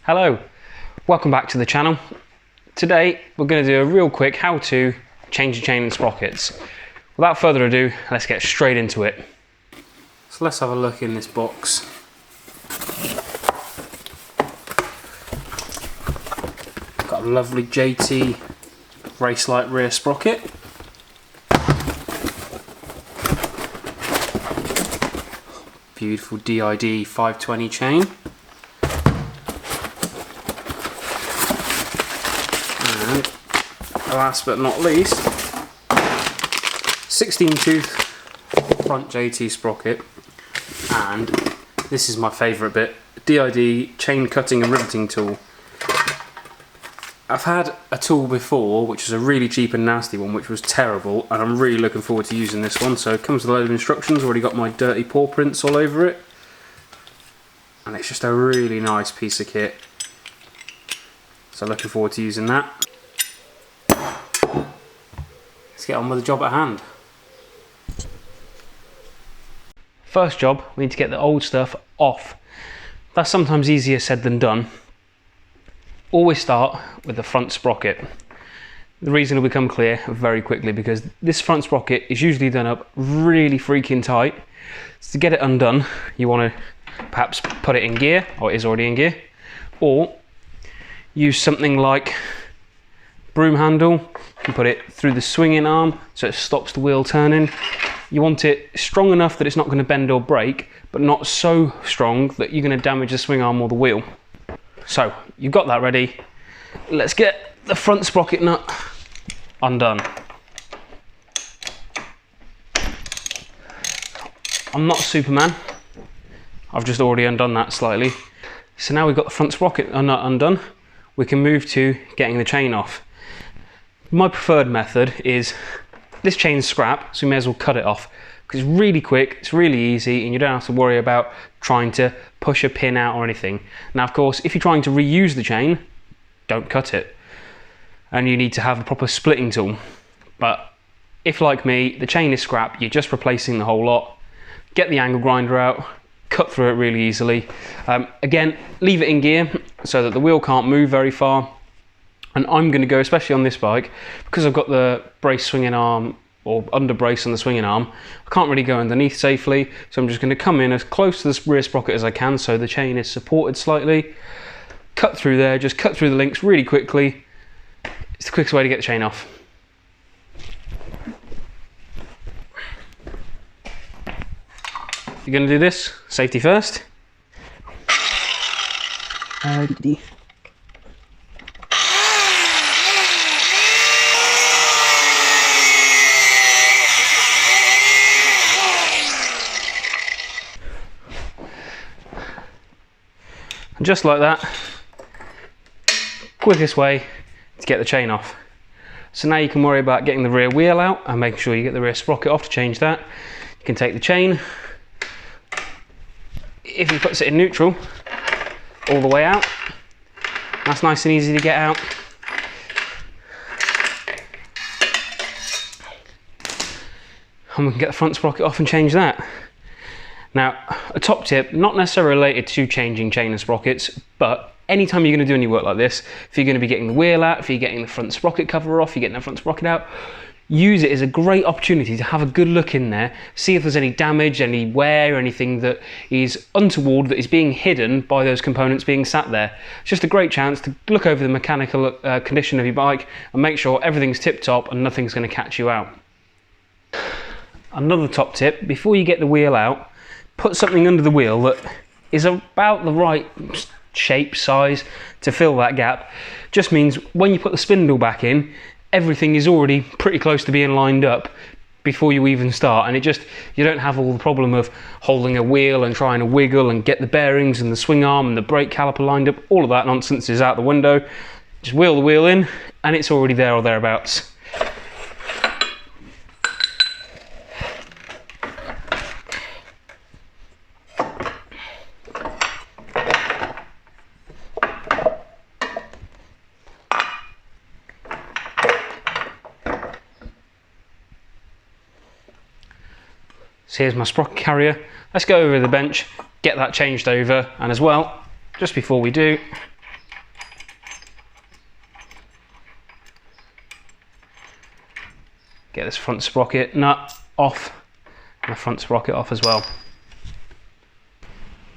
Hello, welcome back to the channel. Today we're going to do a real quick how to change the chain and sprockets. Without further ado, let's get straight into it. So let's have a look in this box. Got a lovely JT Racelight rear sprocket. Beautiful DID 520 chain. And last but not least, 16 tooth front JT sprocket. And this is my favourite bit, DID chain cutting and riveting tool. I've had a tool before which was a really cheap and nasty one which was terrible, and I'm really looking forward to using this one. So it comes with a load of instructions, already got my dirty paw prints all over it, and it's just a really nice piece of kit, so looking forward to using that. Let's get on with the job at hand. First job, we need to get the old stuff off. That's sometimes easier said than done. Always start with the front sprocket. The reason will become clear very quickly, because this front sprocket is usually done up really freaking tight. So to get it undone, you want to perhaps put it in gear, or it is already in gear, or use something like broom handle. You can put it through the swinging arm so it stops the wheel turning. You want it strong enough that it's not going to bend or break, but not so strong that you're going to damage the swing arm or the wheel. So you've got that ready. Let's get the front sprocket nut undone. I'm not Superman. I've just already undone that slightly. So now we've got the front sprocket nut undone, we can move to getting the chain off. My preferred method is, this chain's scrap, so we may as well cut it off, because it's really quick, it's really easy, and you don't have to worry about trying to push a pin out or anything. Now of course, if you're trying to reuse the chain, don't cut it, and you need to have a proper splitting tool. But if, like me, the chain is scrap, you're just replacing the whole lot, get the angle grinder out, cut through it really easily. Again, leave it in gear so that the wheel can't move very far. And I'm going to go, especially on this bike, because I've got the brace swinging arm, or under brace on the swinging arm, I can't really go underneath safely, so I'm just going to come in as close to the rear sprocket as I can so the chain is supported slightly. Cut through there, just cut through the links really quickly. It's the quickest way to get the chain off. You're going to do this, safety first. And just like that, quickest way to get the chain off. So now you can worry about getting the rear wheel out and making sure you get the rear sprocket off to change that. You can take the chain, if he puts it in neutral, all the way out. That's nice and easy to get out. And we can get the front sprocket off and change that. Now, a top tip, not necessarily related to changing chain and sprockets, but anytime you're going to do any work like this, if you're going to be getting the wheel out, if you're getting the front sprocket cover off, you're getting the front sprocket out, use it as a great opportunity to have a good look in there, see if there's any damage, any wear, anything that is untoward, that is being hidden by those components being sat there. It's just a great chance to look over the mechanical condition of your bike and make sure everything's tip-top and nothing's going to catch you out. Another top tip, before you get the wheel out, put something under the wheel that is about the right shape, size to fill that gap. Just means when you put the spindle back in, everything is already pretty close to being lined up before you even start, and you don't have all the problem of holding a wheel and trying to wiggle and get the bearings and the swing arm and the brake caliper lined up. All of that nonsense is out the window. Just wheel the wheel in and it's already there or thereabouts. So here's my sprocket carrier. Let's go over the bench, get that changed over, and as well, just before we do, Get this front sprocket nut off and the front sprocket off as well.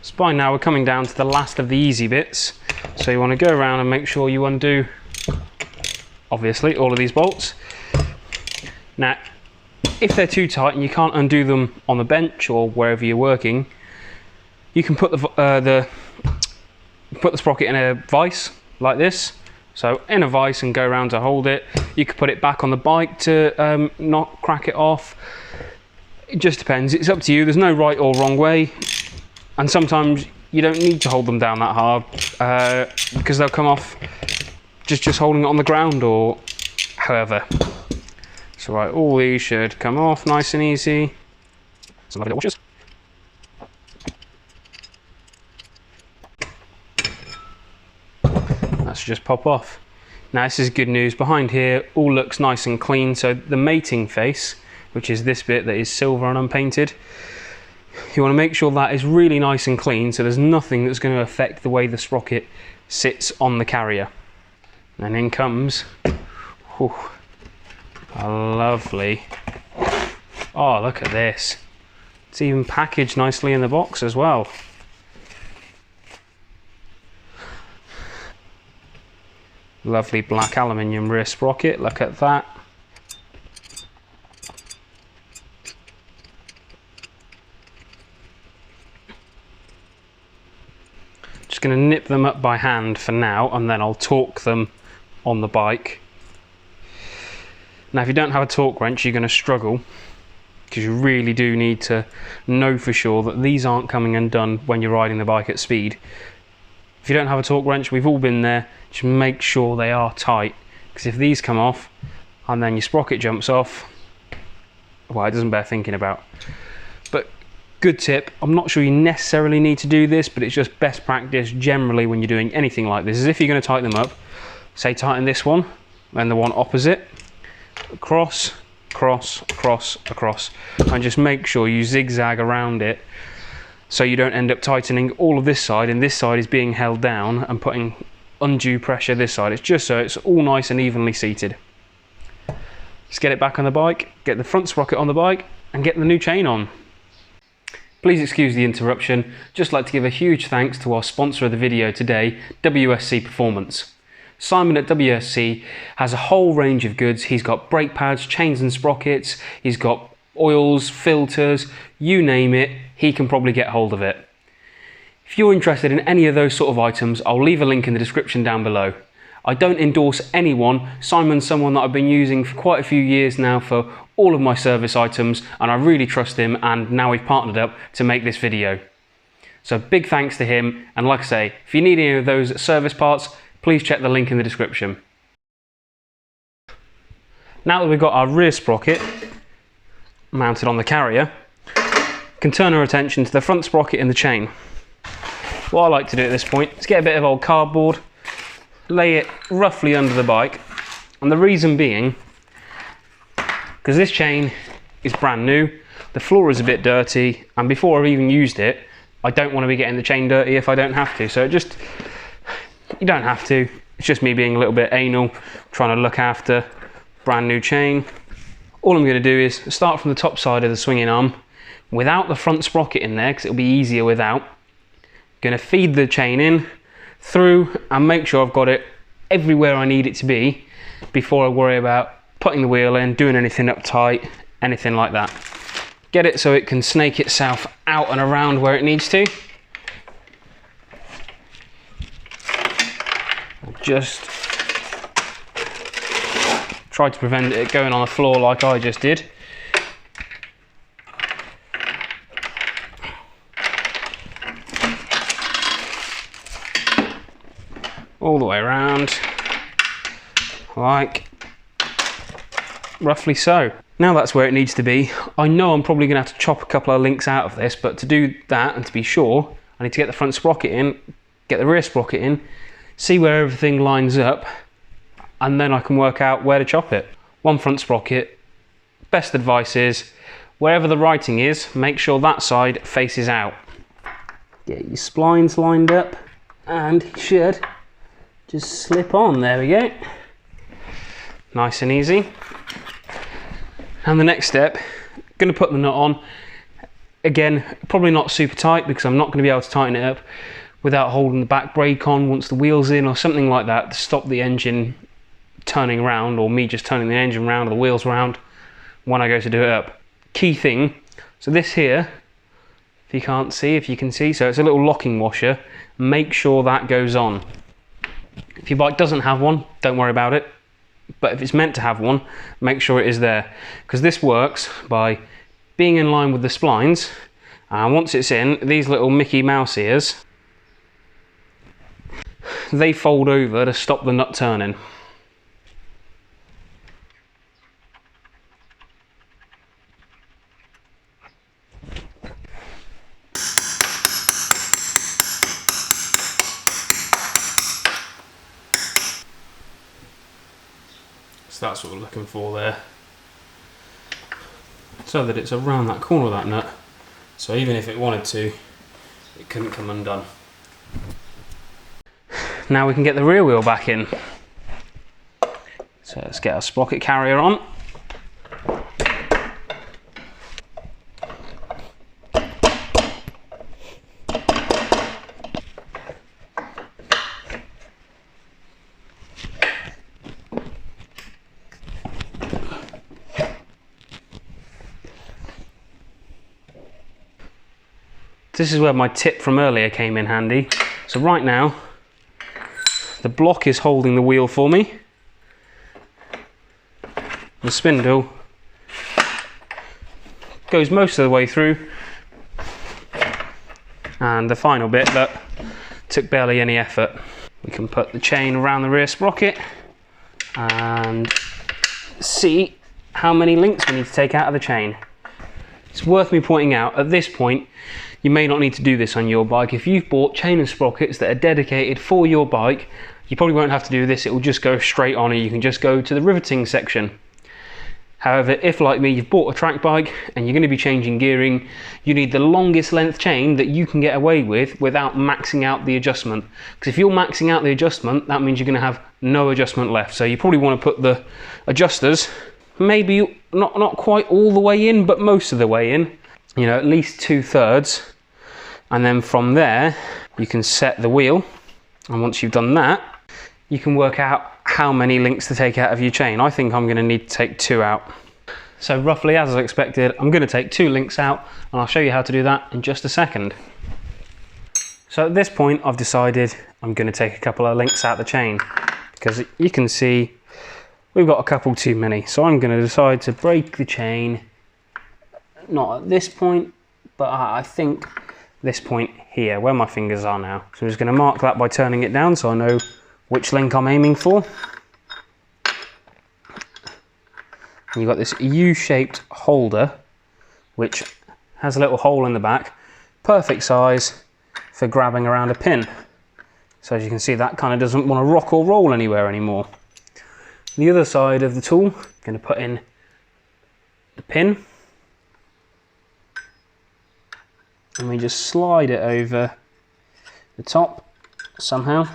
So by now we're coming down to the last of the easy bits. So you want to go around and make sure you undo, obviously, all of these bolts. Now, if they're too tight and you can't undo them on the bench or wherever you're working, you can put the sprocket in a vise like this. So in a vise and go around to hold it. You could put it back on the bike to not crack it off. It just depends. It's up to you. There's no right or wrong way. And sometimes you don't need to hold them down that hard because they'll come off just holding it on the ground or however. So right, all these should come off nice and easy. Some lovely little washers. That should just pop off. Now this is good news. Behind here all looks nice and clean. So the mating face, which is this bit that is silver and unpainted, you want to make sure that is really nice and clean so there's nothing that's going to affect the way the sprocket sits on the carrier. And in comes whew, a lovely, oh look at this, it's even packaged nicely in the box as well. Lovely black aluminium rear sprocket, look at that. Just going to nip them up by hand for now and then I'll torque them on the bike. Now if you don't have a torque wrench you're going to struggle because you really do need to know for sure that these aren't coming undone when you're riding the bike at speed. If you don't have a torque wrench, we've all been there, just make sure they are tight, because if these come off and then your sprocket jumps off, well, it doesn't bear thinking about. But good tip, I'm not sure you necessarily need to do this, but it's just best practice generally when you're doing anything like this, is if you're going to tighten them up, say tighten this one, then the one opposite, across, across, across, across, and just make sure you zigzag around it so you don't end up tightening all of this side and this side is being held down and putting undue pressure this side. It's just so it's all nice and evenly seated. Just get it back on the bike, get the front sprocket on the bike and get the new chain on. Please excuse the interruption, just like to give a huge thanks to our sponsor of the video today, WSC Performance. Simon at WSC has a whole range of goods. He's got brake pads, chains and sprockets, he's got oils, filters, you name it, he can probably get hold of it. If you're interested in any of those sort of items, I'll leave a link in the description down below. I don't endorse anyone. Simon's someone that I've been using for quite a few years now for all of my service items, and I really trust him, and now we've partnered up to make this video. So big thanks to him, and like I say, if you need any of those service parts, please check the link in the description. Now that we've got our rear sprocket mounted on the carrier, we can turn our attention to the front sprocket and the chain. What I like to do at this point is get a bit of old cardboard, lay it roughly under the bike, and the reason being, because this chain is brand new, the floor is a bit dirty, and before I've even used it, I don't want to be getting the chain dirty if I don't have to. So you don't have to, it's just me being a little bit anal, trying to look after brand new chain. All I'm going to do is start from the top side of the swinging arm without the front sprocket in there because it'll be easier without. Going to feed the chain in through and make sure I've got it everywhere I need it to be before I worry about putting the wheel in, doing anything up tight, anything like that. Get it so it can snake itself out and around where it needs to. Just try to prevent it going on the floor like I just did. All the way around, like roughly so. Now that's where it needs to be. I know I'm probably going to have to chop a couple of links out of this, but to do that and to be sure, I need to get the front sprocket in, get the rear sprocket in, see where everything lines up, and then I can work out where to chop it. One front sprocket. Best advice is, wherever the writing is, make sure that side faces out. Get your splines lined up, and you should just slip on. There we go. Nice and easy. And the next step, going to put the nut on. Again, probably not super tight because I'm not going to be able to tighten it up without holding the back brake on once the wheel's in or something like that to stop the engine turning around, or me just turning the engine around or the wheels around when I go to do it up. Key thing, so this here, if you can't see, if you can see, so it's a little locking washer. Make sure that goes on. If your bike doesn't have one, don't worry about it. But if it's meant to have one, make sure it is there. Because this works by being in line with the splines. And once it's in, these little Mickey Mouse ears, they fold over to stop the nut turning. So that's what we're looking for there. So that it's around that corner of that nut. So even if it wanted to, it couldn't come undone. Now we can get the rear wheel back in. So let's get our sprocket carrier on. This is where my tip from earlier came in handy. So right now, the block is holding the wheel for me. The spindle goes most of the way through. And the final bit that took barely any effort. We can put the chain around the rear sprocket and see how many links we need to take out of the chain. It's worth me pointing out, at this point, you may not need to do this on your bike. If you've bought chain and sprockets that are dedicated for your bike, you probably won't have to do this. It will just go straight on and you can just go to the riveting section. However, if like me, you've bought a track bike and you're going to be changing gearing, you need the longest length chain that you can get away with without maxing out the adjustment. Because if you're maxing out the adjustment, that means you're going to have no adjustment left. So you probably want to put the adjusters, maybe not quite all the way in, but most of the way in. You know, at least 2/3, and then from there you can set the wheel, and once you've done that you can work out how many links to take out of your chain. I think I'm going to need to take 2 out. So roughly as I expected, I'm going to take 2 links out, and I'll show you how to do that in just a second. So at this point I've decided I'm going to take a couple of links out the chain, because you can see we've got a couple too many. So I'm going to decide to break the chain. Not at this point, but I think this point here, where my fingers are now. So I'm just going to mark that by turning it down so I know which link I'm aiming for. And you've got this U-shaped holder, which has a little hole in the back, perfect size for grabbing around a pin. So as you can see, that kind of doesn't want to rock or roll anywhere anymore. The other side of the tool, I'm going to put in the pin. And we just slide it over the top somehow.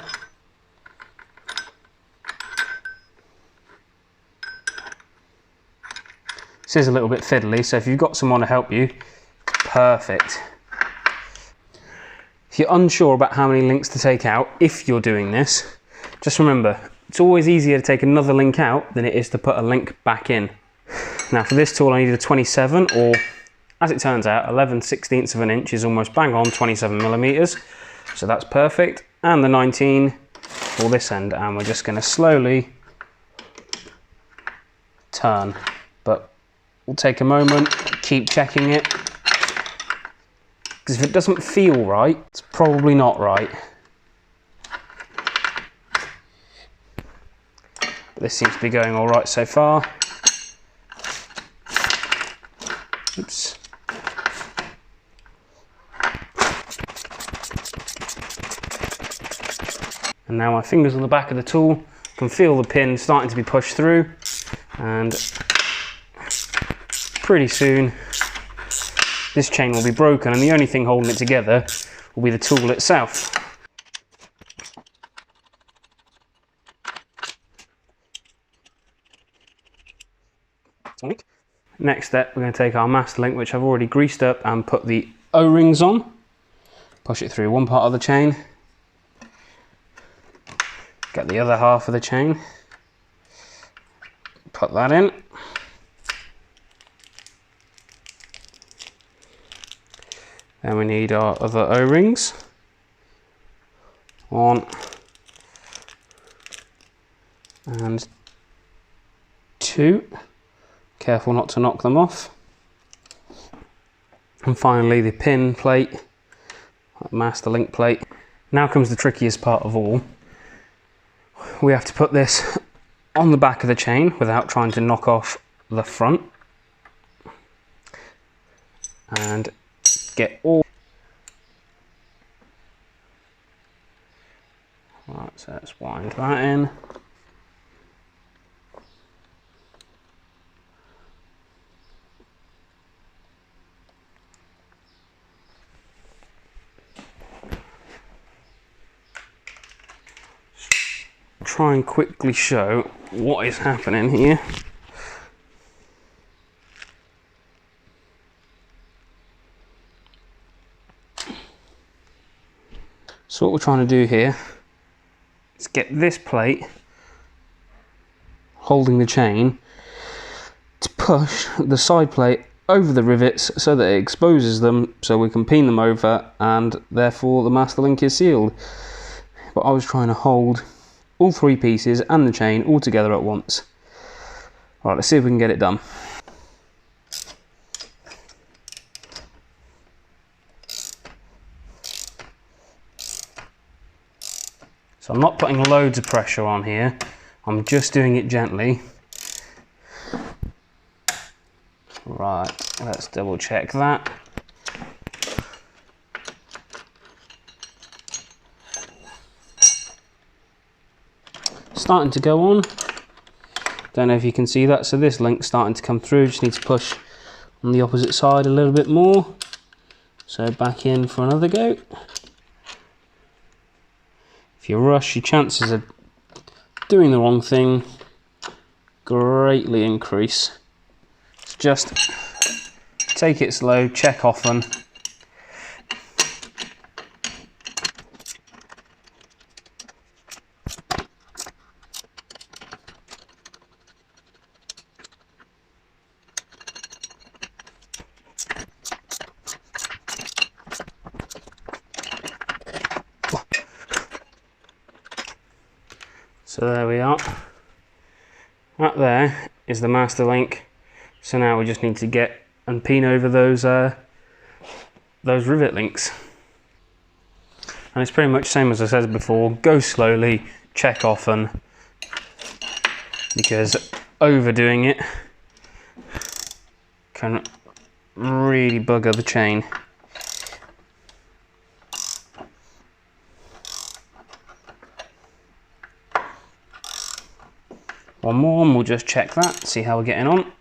This is a little bit fiddly, so if you've got someone to help you, perfect. If you're unsure about how many links to take out, if you're doing this, just remember, it's always easier to take another link out than it is to put a link back in. Now for this tool I need a 27, or as it turns out, 11/16 of an inch is almost bang on 27mm, so that's perfect. And the 19 for this end, and we're just going to slowly turn. But we'll take a moment, keep checking it, because if it doesn't feel right, it's probably not right. But this seems to be going all right so far. Oops. And now my fingers on the back of the tool can feel the pin starting to be pushed through, and pretty soon this chain will be broken, and the only thing holding it together will be the tool itself. Next step, we're going to take our master link, which I've already greased up, and put the O-rings on. Push it through one part of the chain. Get the other half of the chain. Put that in. Then we need our other O-rings. 1 and 2. Careful not to knock them off. And finally the pin plate, master link plate. Now comes the trickiest part of all. We have to put this on the back of the chain without trying to knock off the front. And get all... Right, so let's wind that in. Try and quickly show what is happening here. So what we're trying to do here is get this plate holding the chain to push the side plate over the rivets so that it exposes them, so we can pin them over, and therefore the master link is sealed. But I was trying to hold all 3 pieces and the chain all together at once. Right, let's see if we can get it done. So I'm not putting loads of pressure on here, I'm just doing it gently. Right, let's double check that. Starting to go on. Don't know if you can see that, so this link's starting to come through. Just need to push on the opposite side a little bit more. So back in for another go. If you rush, your chances of doing the wrong thing greatly increase. Just take it slow, check often. So there we are. That there is the master link. So now we just need to get and pin over those rivet links. And it's pretty much the same as I said before. Go slowly, check often, because overdoing it can really bugger the chain. One more and we'll just check that, see how we're getting on.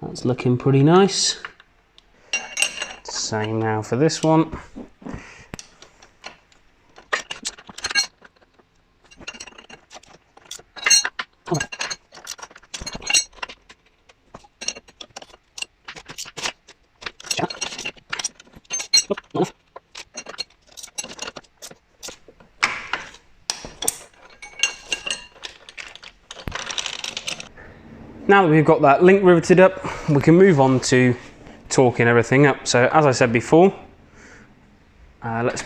That's looking pretty nice. Same now for this one. Now that we've got that link riveted up, we can move on to torquing everything up. So as I said before, let's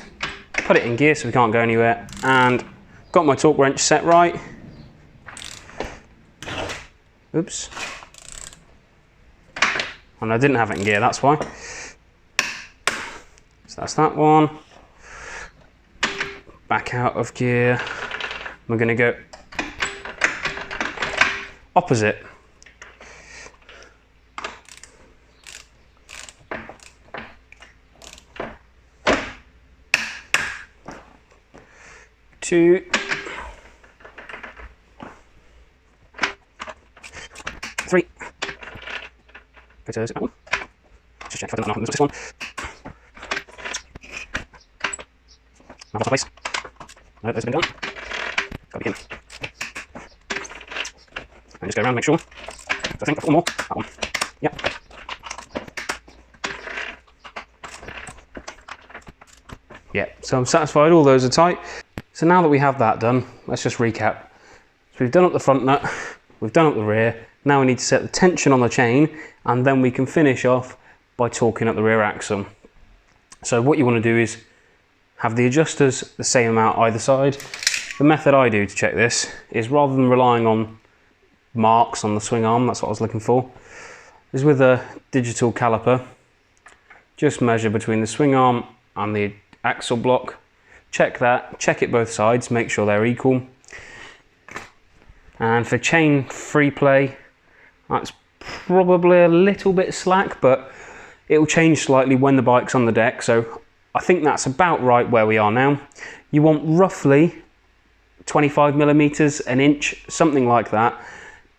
put it in gear so we can't go anywhere, and got my torque wrench set right. Oops. And I didn't have it in gear, that's why. So that's that one. Back out of gear. We're going to go opposite. Two, three. Go to this one. Just check if I don't know this one. Now place. No, that's been done. begin. And just go around and make sure. So I think one more. That one. Yep. Yeah, so I'm satisfied all those are tight. So now that we have that done, let's just recap. So we've done up the front nut, we've done up the rear, now we need to set the tension on the chain, and then we can finish off by torquing up the rear axle. So what you want to do is have the adjusters the same amount either side. The method I do to check this is, rather than relying on marks on the swing arm, that's what I was looking for, is with a digital caliper, just measure between the swing arm and the axle block, check that, check it both sides, make sure they're equal. And for chain free play, that's probably a little bit slack, but it will change slightly when the bike's on the deck, so I think that's about right where we are now. You want roughly 25 millimeters, an inch, something like that,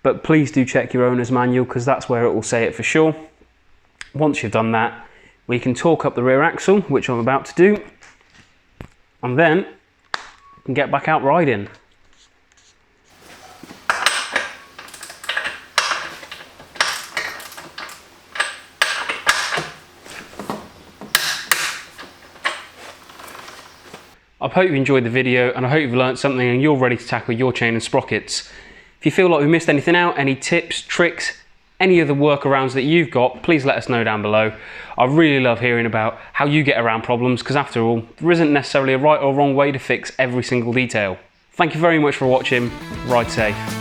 but please do check your owner's manual because that's where it will say it for sure. Once you've done that, we can torque up the rear axle, which I'm about to do, and then we can get back out riding. I hope you enjoyed the video, and I hope you've learned something and you're ready to tackle your chain and sprockets. If you feel like we missed anything out, any tips, tricks, any of the workarounds that you've got, please let us know down below. I really love hearing about how you get around problems, because after all, there isn't necessarily a right or wrong way to fix every single detail. Thank you very much for watching. Ride safe.